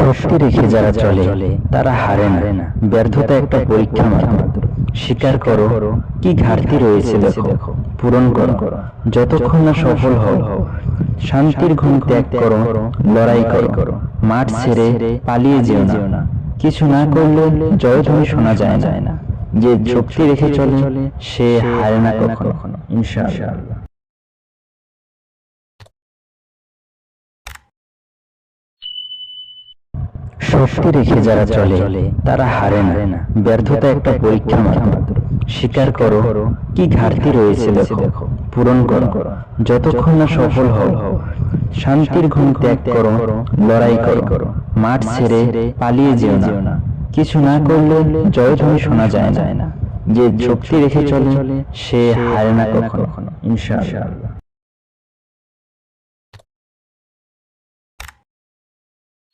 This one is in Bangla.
শক্তি রেখে যারা চলে তারা হারে না। ব্যর্থতা একটা পরীক্ষা মাত্র। স্বীকার করো কি ঘাটতি রয়েছে, দেখো পূরণ করো। যতক্ষণ না সফল হও, শান্তির ঘুম ত্যাগ করো, লড়াই করো। মাঠ ছেড়ে পালিয়ে যেও না। কিছু না করলে জয়ধ্বনি শোনা যায় না। যে শক্তি রেখে চলে সে হারে না কখনো, ইনশাআল্লাহ। শক্তি রেখে যারা চলে তারা হারে না। ব্যর্থতা একটা পরীক্ষা মাত্র। স্বীকার করো কি ঘাটতি রয়েছে, দেখো পূরণ করো। যতক্ষণ না সফল হও, শান্তির ঘুম ত্যাগ করো, লড়াই করো। মাঠ ছেড়ে পালিয়ে যেও না। কিছু না করলে জয়ধ্বনি শোনা যায় না। যে শক্তি রেখে চলে সে হারে না কখনো, ইনশাআল্লাহ।